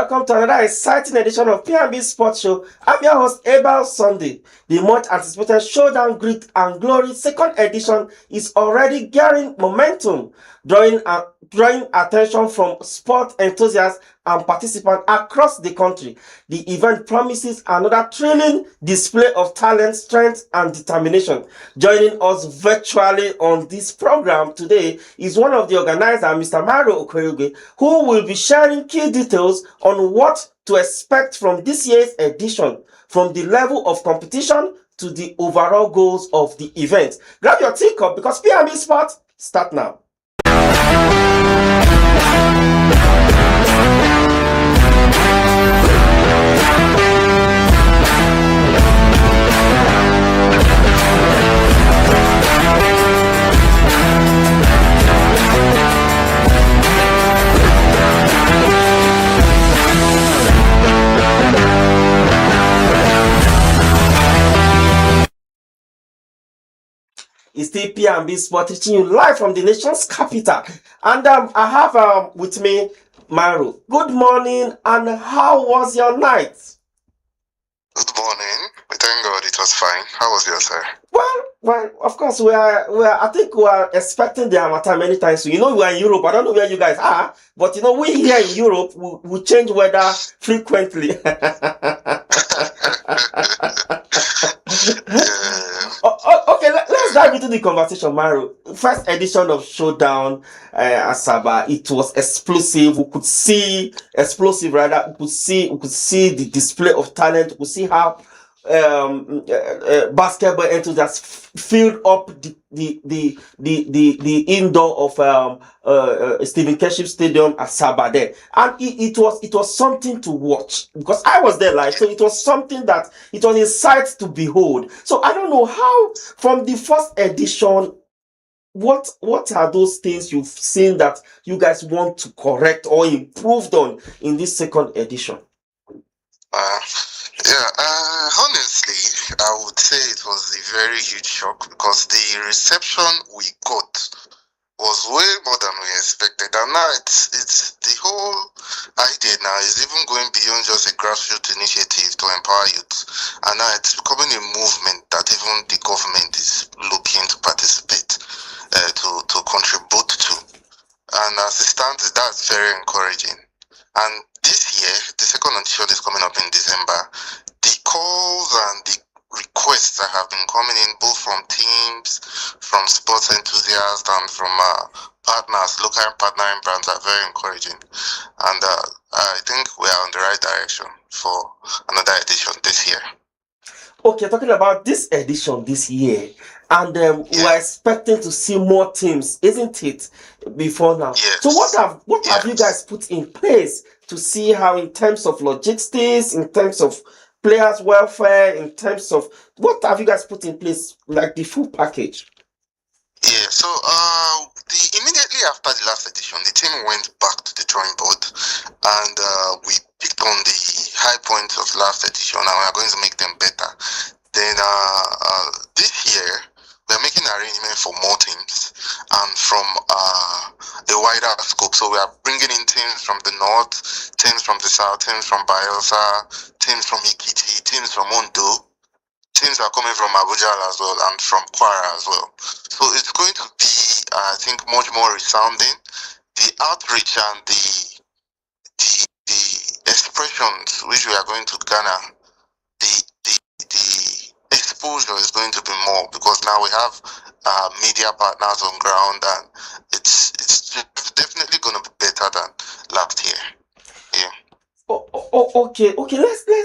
welcome to another exciting edition of P&B Sports Show. I'm your host, Abel Sunday. The much anticipated Showdown Grit and Glory second edition is already gaining momentum, drawing attention from sport enthusiasts and participants across the country. The event promises another thrilling display of talent, strength, and determination. Joining us virtually on this program today is one of the organizers, Mr. Mario Okoyoge, who will be sharing key details on what to expect from this year's edition, from the level of competition to the overall goals of the event. Grab your teacup because P&B Sport start now. It's still P&B Sport teaching you live from the nation's capital. And I have with me Maru. Good morning, and how was your night? Good morning. We thank God it was fine. How was yours, sir? Well, of course I think we are expecting the Harmattan many times. So, we are in Europe. I don't know where you guys are, but we here in Europe we change weather frequently. Okay, let's dive into the conversation, Mario. First edition of Showdown Asaba. It was explosive. We could see the display of talent. We could see how basketball enthusiasts filled up the indoor of Stephen Keshi Stadium at Asaba there, and it was something to watch because I was there live. So it was something that it was a sight to behold. So I don't know how from the first edition, what are those things you've seen that you guys want to correct or improve on in this second edition? Honestly, I would say it was a very huge shock because the reception we got was way more than we expected. And now it's the whole idea now is even going beyond just a grassroots initiative to empower youth. And now it's becoming a movement that even the government is looking to participate, to contribute to. And as it stands, that's very encouraging. And this year, the second edition is coming up in December. The calls and the requests that have been coming in, both from teams, from sports enthusiasts, and from partners, local partnering brands, are very encouraging. And I think we are on the right direction for another edition this year. Okay, talking about this edition this year, and we're expecting to see more teams, isn't it? Before now. Yes. So what have you guys put in place to see how, in terms of logistics, in terms of players' welfare, in terms of what have you guys put in place, like the full package? Yeah. So immediately after the last edition, the team went back to the drawing board, and we picked on the high points of last edition, and we are going to make them better. Then this year, we are making arrangements for more teams and from a wider scope. So we are bringing in teams from the north, teams from the south, teams from Bayelsa, teams from Ikiti, teams from Ondo. Teams are coming from Abuja as well and from Kwara as well. So it's going to be, I think, much more resounding. The outreach and the expressions which we are going to garner, the exposure is going to be more because now we have media partners on ground, and it's definitely going to be better than last year. Yeah. Okay.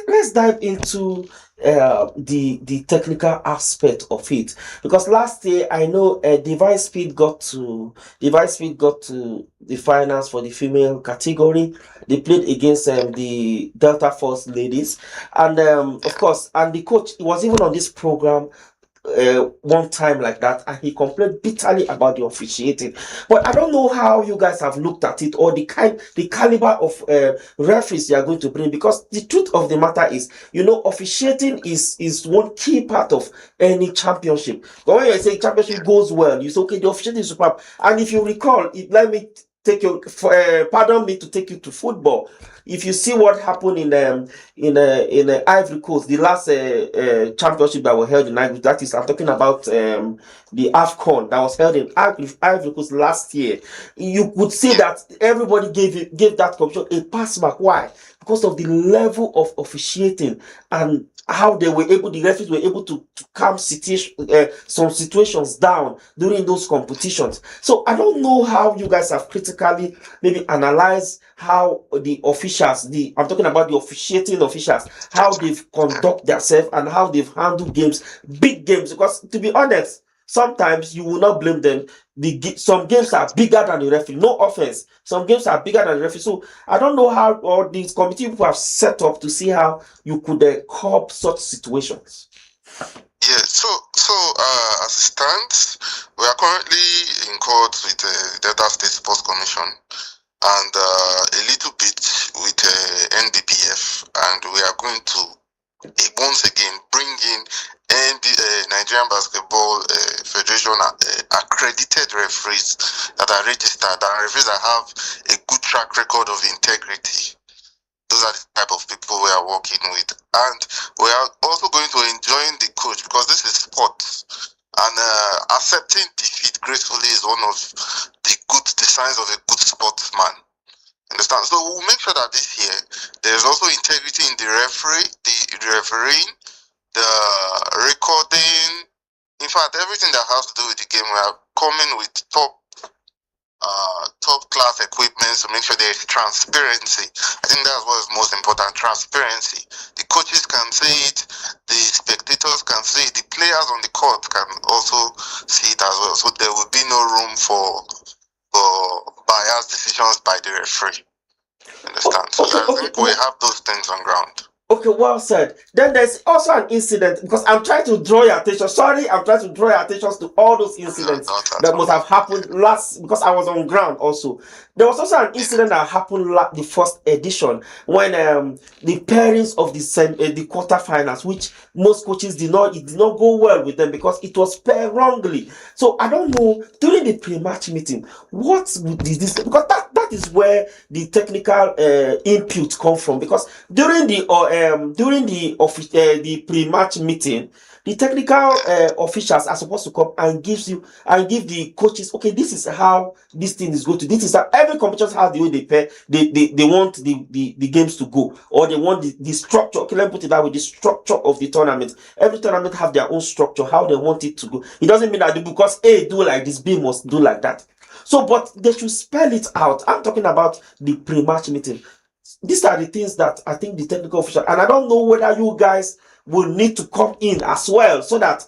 Let's dive into the technical aspect of it, because last year I know Device Speed got to the finals for the female category. They played against the Delta Force ladies, and of course, and the coach was even on this program one time like that, and he complained bitterly about the officiating. But I don't know how you guys have looked at it, or the caliber of referees you are going to bring, because the truth of the matter is, officiating is one key part of any championship. But when you say championship goes well, you say, okay, the officiating is superb. And if you recall, let me take you, pardon me, to take you to football. If you see what happened in Ivory Coast, the last championship that was held in Ivory, that is, I'm talking about the AFCON that was held in Ivory Coast last year. You could see that everybody gave that competition a pass mark. Why? Because of the level of officiating and how the referees were able to calm some situations down during those competitions. So I don't know how you guys have critically maybe analyzed how the officials, I'm talking about the officiating officials, how they've conduct themselves and how they've handled games, big games. Because to be honest, sometimes you will not blame them. Some games are bigger than the referee. No offense. Some games are bigger than the referee. So I don't know how all these committee people have set up to see how you could curb such situations. Yeah, so as it stands, we are currently in court with the Delta State Sports Commission and a little bit with NBPF, and we are going to once again bring in Nigerian Basketball Federation accredited referees that are registered, and referees that have a good track record of integrity. Those are the type of people we are working with, and we are also going to enjoy the coach, because this is sports, and accepting defeat gracefully is one of the signs of a good sportsman. Understand? So we'll make sure that this year there's also integrity in the refereeing, the recording. In fact, everything that has to do with the game, we are coming with top class equipment to make sure there is transparency. I think that's what is most important: transparency. The coaches can see it, the spectators can see it, the players on the court can also see it as well. So there will be no room for biased decisions by the referee. Understand? So I think we have those things on ground. Okay, well said. Then there's also an incident, because I'm trying to draw your attention. Sorry, I'm trying to draw your attention to all those incidents that must have happened because I was on ground also. There was also an incident that happened the first edition when the pairings of the quarterfinals, which most coaches it did not go well with them because it was paired wrongly. So I don't know, during the pre-match meeting, what did this, because that is where the technical input come from, because during the pre-match meeting, the technical officials are supposed to come and give the coaches, okay, this is how this thing is going to, this is how every competition has the way they pair, they want the games to go, or they want the structure. Okay, let me put it that way: the structure of the tournament. Every tournament have their own structure, how they want it to go. It doesn't mean that because A do like this, B must do like that. So, but they should spell it out. I'm talking about the pre-match meeting. These are the things that I think the technical official, and I don't know whether you guys will need to come in as well, so that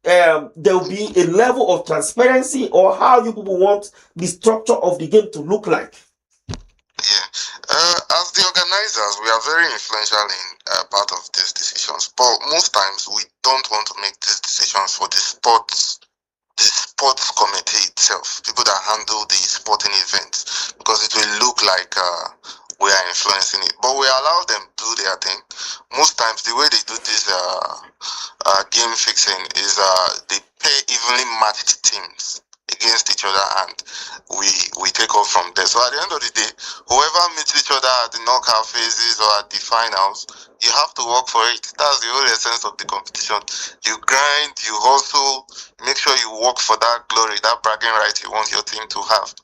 there will be a level of transparency, or how you people want the structure of the game to look like. Yeah, as the organizers, we are very influential in part of these decisions, but most times we don't want to make these decisions for the sports committee itself, people that handle the sporting events, because it will look like we are influencing it. But we allow them to do their thing. Most times the way they do this game fixing is they pair evenly matched teams against each other, and we take off from there. So at the end of the day, whoever meets each other at the knockout phases or at the finals, you have to work for it. That's the whole essence of the competition. You grind, you hustle, make sure you work for that glory, that bragging right you want your team to have.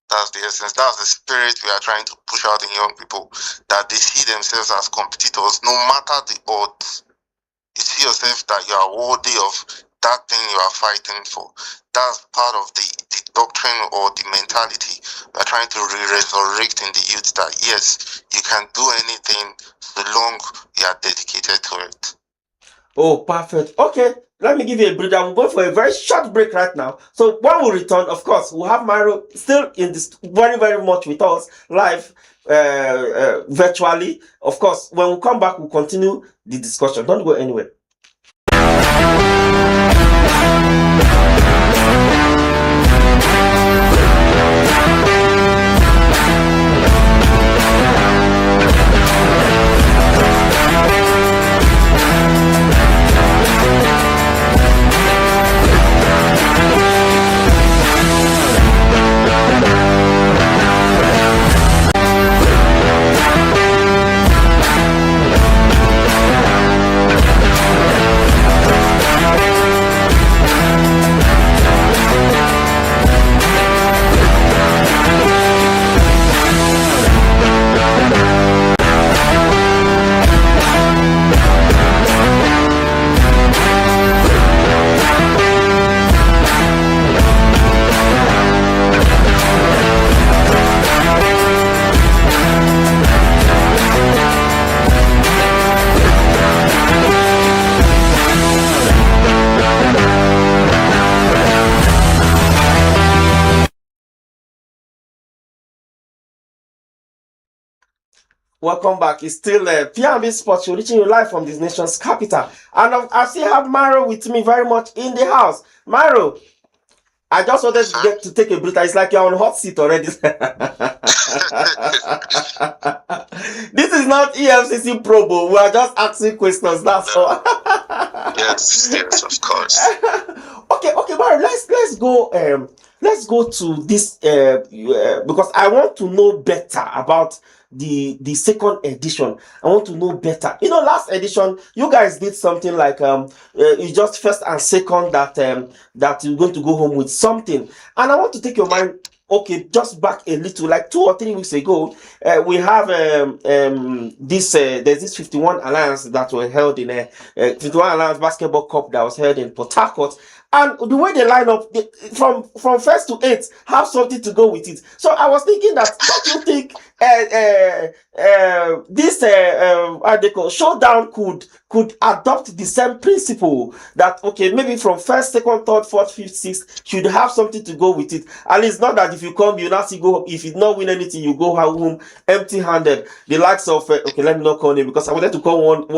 That's the essence. That's the spirit we are trying to push out in young people, that they see themselves as competitors no matter the odds. You see yourself that you are worthy of that thing you are fighting for. That's part of the doctrine or the mentality we are trying to resurrect in the youth, that yes, you can do anything so long you are dedicated to it. Oh, perfect. Okay, let me give you a breather. We'll go for a very short break right now. So when we return, of course, we'll have Mario still in this very, very much with us live, virtually. Of course, when we come back, we'll continue the discussion. Don't go anywhere. Welcome back. It's still P&B Sports Show, reaching you live from this nation's capital. And I still have Maro with me very much in the house. Maro, I just wanted to get to take a breather. It's like you're on hot seat already. This is not EFCC Probo. We are just asking questions. That's all. Yes, of course. Okay, Maro. Let's go to this because I want to know better about the second edition. I want to know better. Last edition you guys did something like it's just first and second that you're going to go home with something, and I want to take your mind. Okay, just back a little, like 2 or 3 weeks ago, we have this. There's this 51 Alliance that were held in 51 Alliance Basketball Cup that was held in Port Harcourt, and the way they line up from first to eighth have something to go with it. So I was thinking that, don't you think this showdown could adopt the same principle that, okay, maybe from first, second, third, fourth, fifth, sixth should have something to go with it. And it's not that if you come, you not see go, if you not win anything, you go home empty-handed. The likes of okay, let me not call him because I wanted to call one I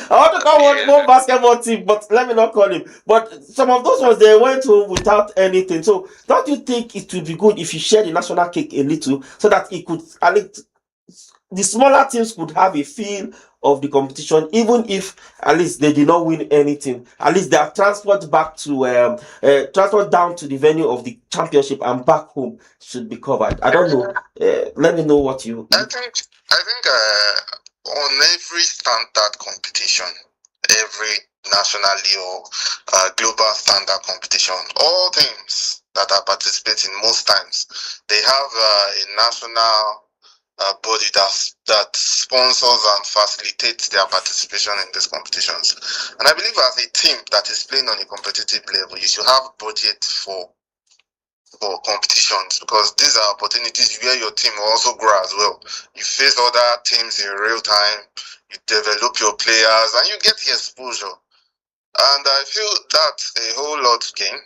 want to call one basketball team, but let me not call him. But some of those ones, they went home without anything. So don't you think it would be good if you share the national cake a little, so that it could, at least the smaller teams could have a feel of the competition, even if at least they did not win anything. At least they are transferred back to transferred down to the venue of the championship and back home should be covered. I don't know. Let me know what you. I think on every standard competition, every nationally or global standard competition, all teams that are participating most times, they have a national body that sponsors and facilitates their participation in these competitions. And I believe as a team that is playing on a competitive level, you should have budget for competitions, because these are opportunities where your team will also grow as well. You face other teams in real time, you develop your players, and you get the exposure. And I feel that's a whole lot to gain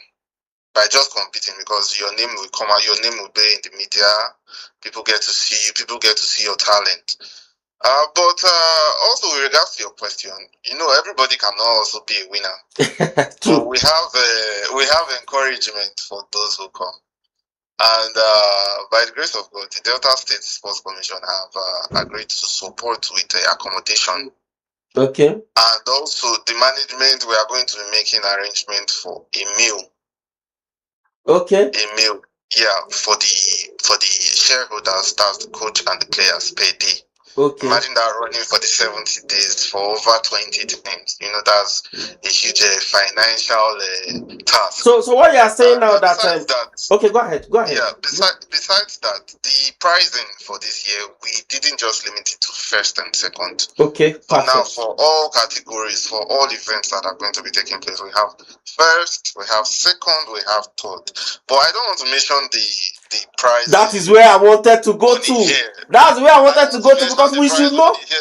by just competing, because your name will come out, your name will be in the media, people get to see you, people get to see your talent. But also with regards to your question, everybody cannot also be a winner. So we have encouragement for those who come. And by the grace of God, the Delta State Sports Commission have agreed to support with accommodation. Okay. And also the management, we are going to be making arrangement for a meal. Okay. A meal, yeah, for the shareholders, that's the coach and the players per day. Okay. Imagine that running for the 70 days for over 20 times. That's a huge financial task. So what you are saying now that, okay, go ahead. Yeah, besides that, the pricing for this year, we didn't just limit it to first and second. Okay. So now for all categories, for all events that are going to be taking place, we have first, we have second, we have third. But I don't want to mention the prize. That is where I wanted to go to. That's where I wanted to go to, because we should know. So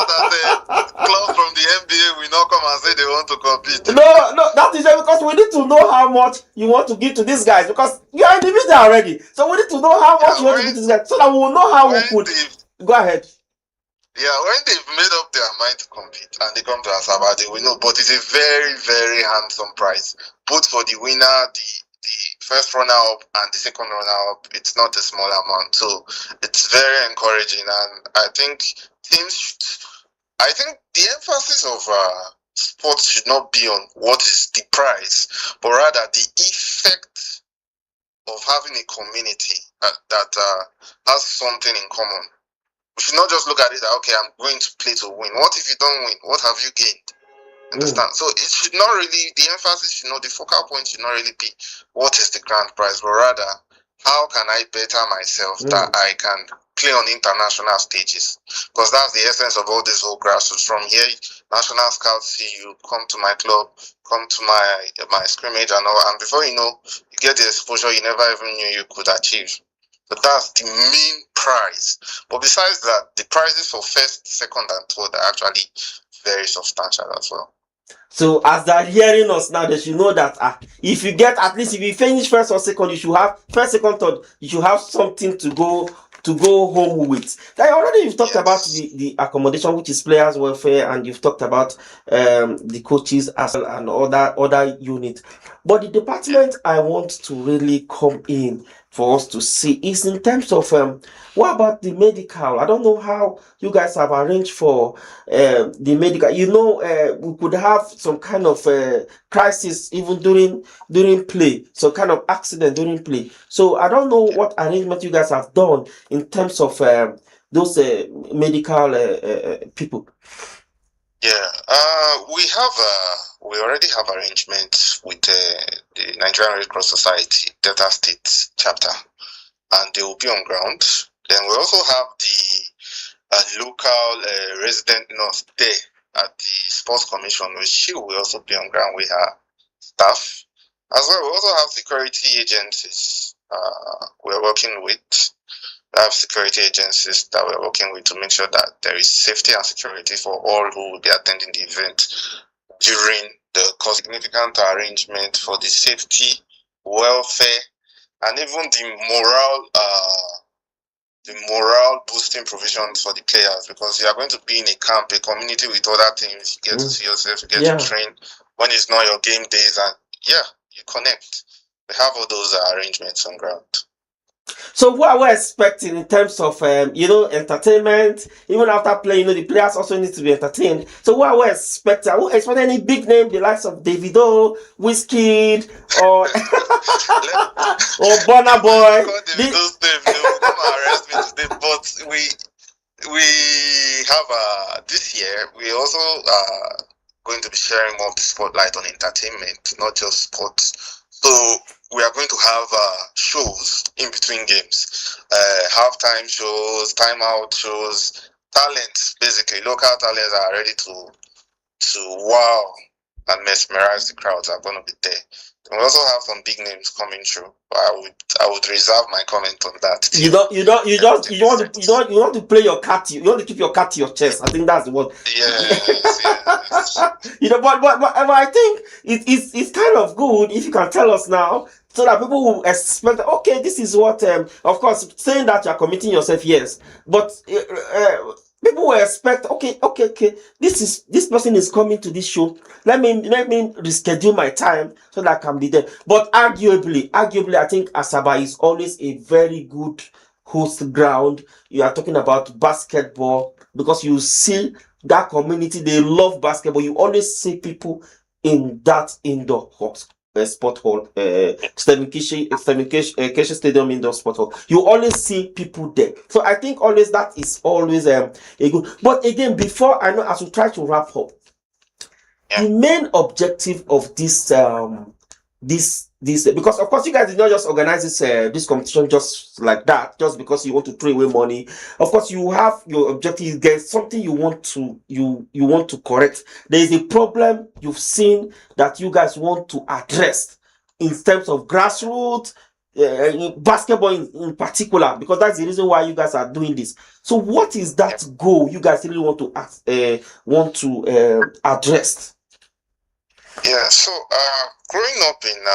that clubs from the NBA will not come and say they want to compete. No, that is because we need to know how much you want to give to these guys, because you are in the media already. So we need to know how much you want to give to these guys, so that we will know how we could. Go ahead. Yeah, when they've made up their mind to compete and they come to Asaba, they will know. But it's a very, very handsome prize, both for the winner, the first runner-up and the second runner-up. It's not a small amount, so it's very encouraging. And I think I think the emphasis of sports should not be on what is the prize, but rather the effect of having a community that has something in common. We should not just look at it that, okay, I'm going to play to win. What if you don't win? What have you gained? Understand? So it should not really, the emphasis should not, the focal point should not really be what is the grand prize, but rather how can I better myself that I can play on international stages? Because that's the essence of all this whole grassroots. From here, national scouts see you, come to my club, come to my scrimmage and all, and before you know, you get the exposure you never even knew you could achieve. So that's the main prize. But besides that, the prizes for first, second, and third are actually very substantial as well. So as they're hearing us now, they should know that if you get, at least if you finish first or second, you should have first, second, third, you should have something to go to go home with. Like already you've talked about Yes. the accommodation, which is players welfare, and you've talked about the coaches as well and other units. But the department I want to really come in for us to see is in terms of what about the medical? I don't know how you guys have arranged for the medical. We could have some kind of crisis even during play, some kind of accident during play. So I don't know what arrangement you guys have done in terms of those medical people. Yeah, we already have arrangements with the Nigerian Red Cross Society Delta State chapter, and they will be on ground. Then we also have the local resident nurse there at the Sports Commission, which she will also be on ground with her staff. As well, we also have security agencies we're working with. We have security agencies that we're working with to make sure that there is safety and security for all who will be attending the event during the significant arrangement for the safety, welfare, and even the morale boosting provisions for the players, because you are going to be in a camp, a community with other teams. You get to see yourself, you get to train when it's not your game days, and you connect. We have all those arrangements on ground. So what we're expecting in terms of entertainment, even after playing, the players also need to be entertained. So what we're expecting, I won't expect any big name, the likes of Davido, Wizkid, or or Burna Boy. Davido's name, they will come and arrest me today. But we have this year we also going to be sharing more of the spotlight on entertainment, not just sports. So we are going to have shows in between games, halftime shows, timeout shows, talents, basically local talents are ready to wow and mesmerize the crowds are going to be there. And we also have some big names coming through, but I would reserve my comment on that. You want to play your cat. You want to keep your cat to your chest. I think that's the one. Yes. But I think it's kind of good if you can tell us now, so that people will expect. Okay, this is what. Of course, saying that you are committing yourself, yes, but people will expect. Okay. This person is coming to this show. Let me reschedule my time so that I can be there. But arguably, I think Asaba is always a very good host ground. You are talking about basketball, because you see that community, they love basketball. You always see people in that indoor sport hall, Stephen Keshi Stadium indoor sport hall. You always see people there. So I think always that is always a good. But again, before I know, as we try to wrap up, the main objective of this because of course you guys did not just organize this competition just like that, just because you want to throw away money. Of course, you have your objective. There's something you want to correct. There is a problem you've seen that you guys want to address in terms of grassroots basketball in particular, because that's the reason why you guys are doing this. So what is that goal you guys really want to address? Yeah, so growing up in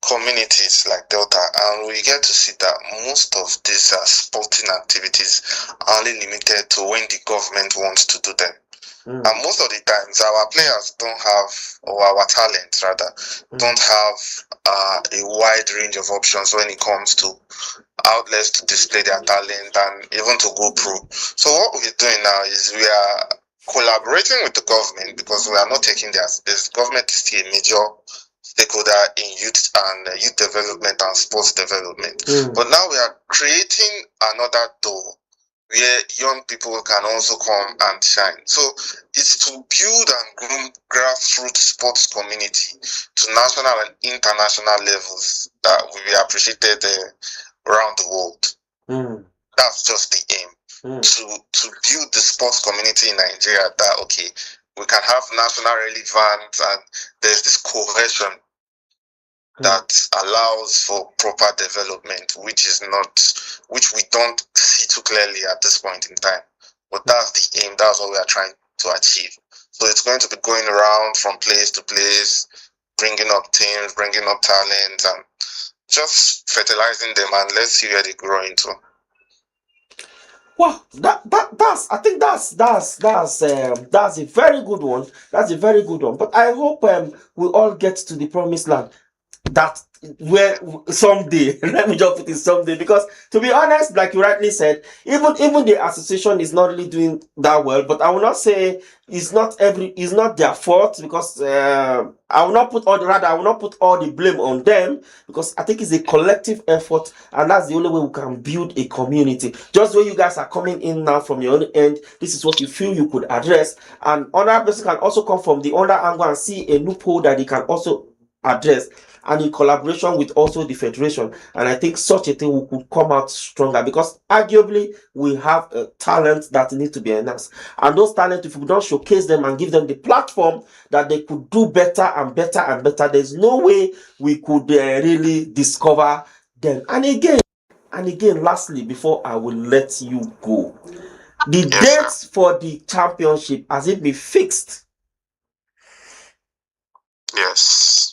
communities like Delta, and we get to see that most of these sporting activities are only limited to when the government wants to do them. And most of the times, our players don't have, or our talents rather, don't have a wide range of options when it comes to outlets to display their talent and even to go pro. So what we're doing now is we are collaborating with the government, because we are not taking their space. Government is still a major stakeholder in youth and youth development and sports development. But now we are creating another door where young people can also come and shine. So it's to build and groom grassroots sports community to national and international levels that will be appreciated around the world. That's just the aim. To build the sports community in Nigeria, that okay, we can have national relevance and there's this cohesion that allows for proper development, which we don't see too clearly at this point in time. But that's the aim, that's what we are trying to achieve. So it's going to be going around from place to place, bringing up teams, bringing up talent, and just fertilizing them, and let's see where they grow into. Wow, I think that's a very good one. That's a very good one. But I hope we all get to the promised land. That where someday, let me just put it someday, because to be honest, like you rightly said, even the association is not really doing that well. But I will not say it's not their fault, because I will not put all the blame on them, because I think it's a collective effort, and that's the only way we can build a community. Just where you guys are coming in now from your own end, this is what you feel you could address, and other person can also come from the other angle and see a loophole that they can also address, and in collaboration with also the federation. And I think such a thing could come out stronger, because arguably we have a talent that need to be enhanced, and those talents, if we don't showcase them and give them the platform that they could do better and better and better, there's no way we could really discover them. And again, lastly, before I will let you go, the dates for the championship, has it been fixed? Yes.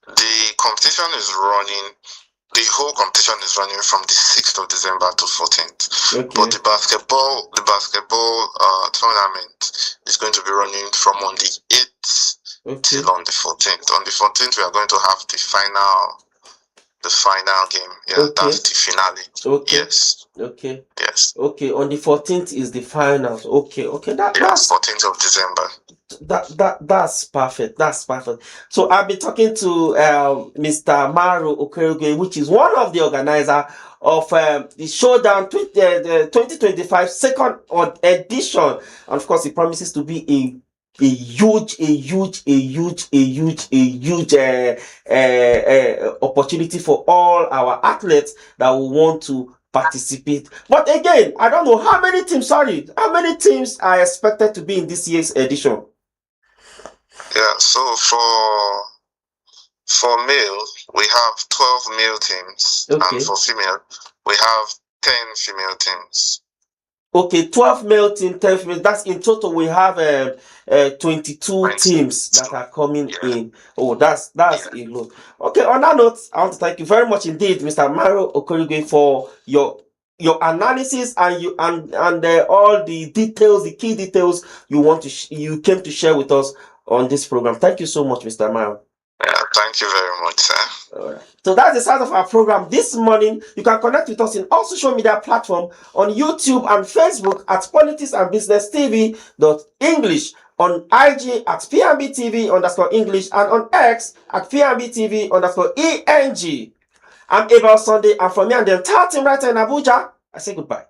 The competition is running. The whole competition is running from the 6th of December to 14th. Okay. But the basketball tournament is going to be running from on the 8th till on the 14th. On the 14th, we are going to have the final game. Yeah, that's the finale. Okay. Yes. Okay. Yes. Okay. On the 14th is the finals. Okay. That's 14th of December. That's perfect. That's perfect. So I've been talking to Mr. Maru Okerugwe, which is one of the organizer of the Showdown 2025 second edition. And of course, it promises to be a huge opportunity for all our athletes that will want to participate. But again, I don't know how many teams are expected to be in this year's edition. Yeah, so for male, we have 12 male teams, and for female, we have 10 female teams. Okay, 12 male teams, 10 female. That's in total. We have 22 teams that are coming in. Oh, that's a lot. Okay, on that note, I want to thank you very much indeed, Mr. Maru Okorigwe, for your analysis and all the details, the key details you came to share with us on this program. Thank you so much, Mr. Maru. Yeah, thank you very much, sir. All right. So that's the start of our program this morning. You can connect with us in all social media platforms on YouTube and Facebook at Politics and Business TV.English, on IG at PNBTV_English, and on X at PNBTV_ENG. I'm Abel Sunday, and from me and the entire team right here in Abuja, I say goodbye.